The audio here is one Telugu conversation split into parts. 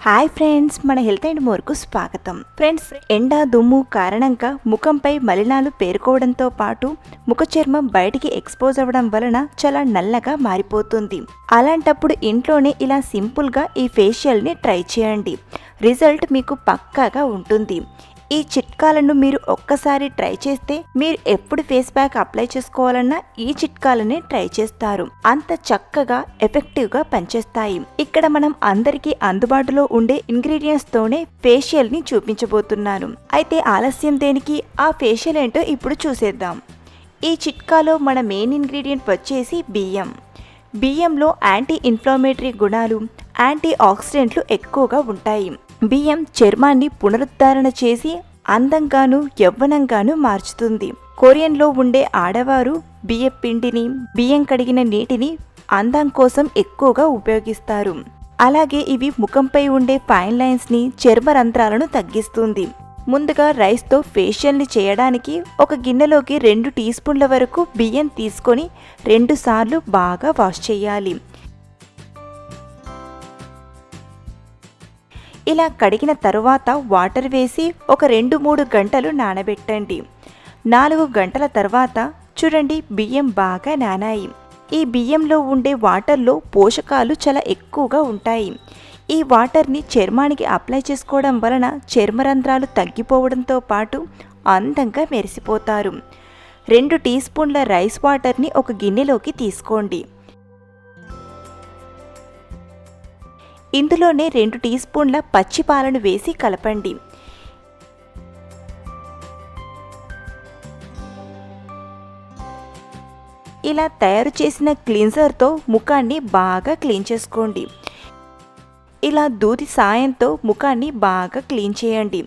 హాయ్ ఫ్రెండ్స్, మన హెల్త్ అండ్ మోర్కు స్వాగతం. ఫ్రెండ్స్, ఎండ దుమ్ము కారణంగా ముఖంపై మలినాలు పేరుకోవడంతో పాటు ముఖ చర్మం బయటికి ఎక్స్పోజ్ అవ్వడం వలన చాలా నల్లగా మారిపోతుంది. అలాంటప్పుడు ఇంట్లోనే ఇలా సింపుల్గా ఈ ఫేషియల్ని ట్రై చేయండి. రిజల్ట్ మీకు పక్కాగా ఉంటుంది. ఈ చిట్కాలను మీరు ఒక్కసారి ట్రై చేస్తే మీరు ఎప్పుడు ఫేస్ ప్యాక్ అప్లై చేసుకోవాలన్నా ఈ చిట్కాలనే ట్రై చేస్తారు. అంత చక్కగా ఎఫెక్టివ్గా పనిచేస్తాయి. ఇక్కడ మనం అందరికీ అందుబాటులో ఉండే ఇంగ్రీడియంట్స్ తోనే ఫేషియల్ ని చూపించబోతున్నాను. అయితే ఆలస్యం దేనికి, ఆ ఫేషియల్ ఏంటో ఇప్పుడు చూసేద్దాం. ఈ చిట్కాలో మన మెయిన్ ఇంగ్రీడియంట్ వచ్చేసి బియ్యం. బియ్యంలో యాంటీ ఇన్ఫ్లమేటరీ గుణాలు, యాంటీ ఆక్సిడెంట్లు ఎక్కువగా ఉంటాయి. బియ్యం చర్మాన్ని పునరుద్ధరణ చేసి అందంగాను యవ్వనంగాను మార్చుతుంది. కొరియన్లో ఉండే ఆడవారు బియ్యం పిండిని, బియ్యం కడిగిన నీటిని అందం కోసం ఎక్కువగా ఉపయోగిస్తారు. అలాగే ఇవి ముఖంపై ఉండే ఫైన్ లైన్స్ని, చర్మ రంధ్రాలను తగ్గిస్తుంది. ముందుగా రైస్తో ఫేషియల్ని చేయడానికి ఒక గిన్నెలోకి 2 టీ స్పూన్ల వరకు బియ్యం తీసుకొని 2 సార్లు బాగా వాష్ చేయాలి. ఇలా కడిగిన తరువాత వాటర్ వేసి ఒక 2-3 గంటలు నానబెట్టండి. 4 గంటల తర్వాత చూడండి, బియ్యం బాగా నానాయి. ఈ బియ్యంలో ఉండే వాటర్లో పోషకాలు చాలా ఎక్కువగా ఉంటాయి. ఈ వాటర్ని చర్మానికి అప్లై చేసుకోవడం వలన చర్మరంధ్రాలు తగ్గిపోవడంతో పాటు అందంగా మెరిసిపోతారు. 2 టీ స్పూన్ల రైస్ వాటర్ని ఒక గిన్నెలోకి తీసుకోండి. ఇందులోనే 2 టీ స్పూన్ల పచ్చి పాలను వేసి కలపండి. ఇలా తయారు చేసిన క్లీన్జర్తో ముఖాన్ని బాగా క్లీన్ చేసుకోండి. ఇలా దూది సాయంతో ముఖాన్ని బాగా క్లీన్ చేయండి.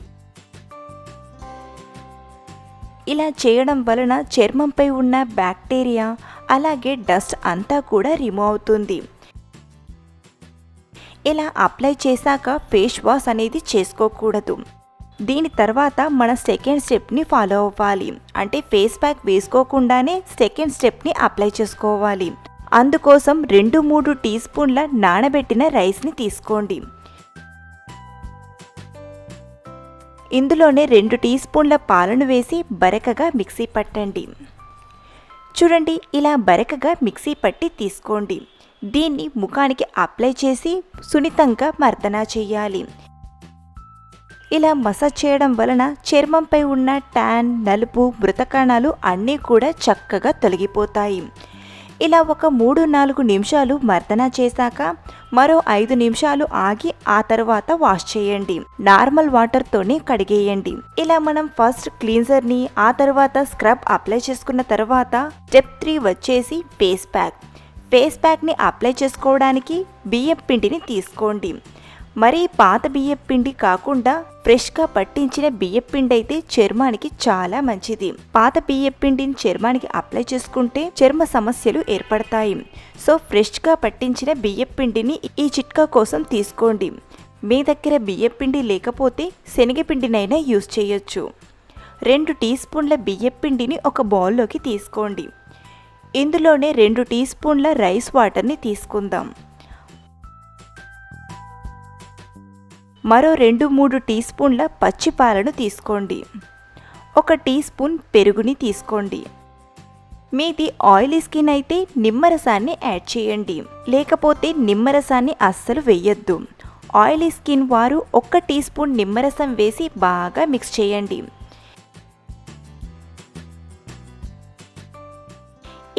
ఇలా చేయడం వలన చర్మంపై ఉన్న బ్యాక్టీరియా అలాగే డస్ట్ అంతా కూడా రిమూవ్ అవుతుంది. ఇలా అప్లై చేశాక ఫేస్ వాష్ అనేది చేసుకోకూడదు. దీని తర్వాత మన సెకండ్ స్టెప్ని ఫాలో అవ్వాలి. అంటే ఫేస్ ప్యాక్ వేసుకోకుండానే సెకండ్ స్టెప్ని అప్లై చేసుకోవాలి. అందుకోసం 2-3 టీ స్పూన్ల నానబెట్టిన రైస్ని తీసుకోండి. ఇందులోనే 2 టీ స్పూన్ల పాలను వేసి బరకగా మిక్సీ పట్టండి. చూడండి, ఇలా బరకగా మిక్సీ పట్టి తీసుకోండి. దీన్ని ముఖానికి అప్లై చేసి సున్నితంగా మర్దన చేయాలి. ఇలా మసాజ్ చేయడం వలన చర్మంపై ఉన్న ట్యాన్, నలుపు, మృత కణాలు అన్నీ కూడా చక్కగా తొలగిపోతాయి. ఇలా ఒక 3-4 నిమిషాలు మర్దన చేశాక మరో 5 నిమిషాలు ఆగి ఆ తర్వాత వాష్ చేయండి. నార్మల్ వాటర్తోనే కడిగేయండి. ఇలా మనం ఫస్ట్ క్లీన్జర్ని, ఆ తర్వాత స్క్రబ్ అప్లై చేసుకున్న తర్వాత స్టెప్ 3 వచ్చేసి ఫేస్ ప్యాక్. ఫేస్ ప్యాక్ని అప్లై చేసుకోవడానికి బియ్యం పిండిని తీసుకోండి. మరి పాత బియ్యం పిండి కాకుండా ఫ్రెష్గా పట్టించిన బియ్యం పిండి అయితే చర్మానికి చాలా మంచిది. పాత బియ్యం పిండిని చర్మానికి అప్లై చేసుకుంటే చర్మ సమస్యలు ఏర్పడతాయి. సో ఫ్రెష్గా పట్టించిన బియ్యం పిండిని ఈ చిట్కా కోసం తీసుకోండి. మీ దగ్గర బియ్యం పిండి లేకపోతే శనగపిండినైనా యూజ్ చేయొచ్చు. 2 టీ స్పూన్ల బియ్యం పిండిని ఒక బౌల్లోకి తీసుకోండి. ఇందులోనే 2 టీ స్పూన్ల రైస్ వాటర్ని తీసుకుందాం. మరో 2-3 టీ స్పూన్ల పచ్చి పాలను తీసుకోండి. 1 టీ స్పూన్ పెరుగుని తీసుకోండి. మీది ఆయిలీ స్కిన్ అయితే నిమ్మరసాన్ని యాడ్ చేయండి, లేకపోతే నిమ్మరసాన్ని అస్సలు వేయొద్దు. ఆయిలీ స్కిన్ వారు 1 టీ స్పూన్ నిమ్మరసం వేసి బాగా మిక్స్ చేయండి.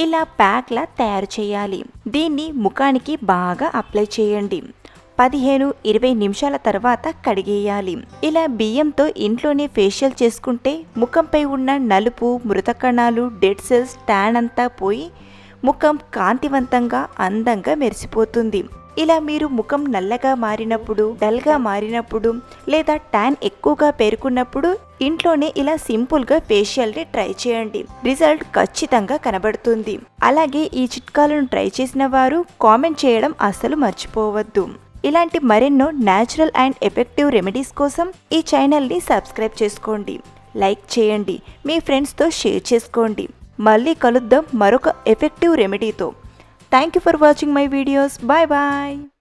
ఇలా ప్యాక్లా తయారు చేయాలి. దీన్ని ముఖానికి బాగా అప్లై చేయండి. 15-20 నిమిషాల తర్వాత కడిగేయాలి. ఇలా బియ్యంతో ఇంట్లోనే ఫేషియల్ చేసుకుంటే ముఖంపై ఉన్న నలుపు, మృత కణాలు, డెడ్ సెల్స్, ట్యాన్ అంతా పోయి ముఖం కాంతివంతంగా అందంగా మెరిసిపోతుంది. ఇలా మీరు ముఖం నల్లగా మారినప్పుడు, డల్గా మారినప్పుడు లేదా ట్యాన్ ఎక్కువగా పేరుకున్నప్పుడు ఇంట్లోనే ఇలా సింపుల్గా ఫేషియల్ని ట్రై చేయండి. రిజల్ట్ ఖచ్చితంగా కనబడుతుంది. అలాగే ఈ చిట్కాలను ట్రై చేసిన వారు కామెంట్ చేయడం అస్సలు మర్చిపోవద్దు. ఇలాంటి మరెన్నో న్యాచురల్ అండ్ ఎఫెక్టివ్ రెమెడీస్ కోసం ఈ ఛానల్ని సబ్స్క్రైబ్ చేసుకోండి, లైక్ చేయండి, మీ ఫ్రెండ్స్తో షేర్ చేసుకోండి. మళ్ళీ కలుద్దాం మరొక effective రెమెడీతో. Thank you for watching my videos. Bye bye.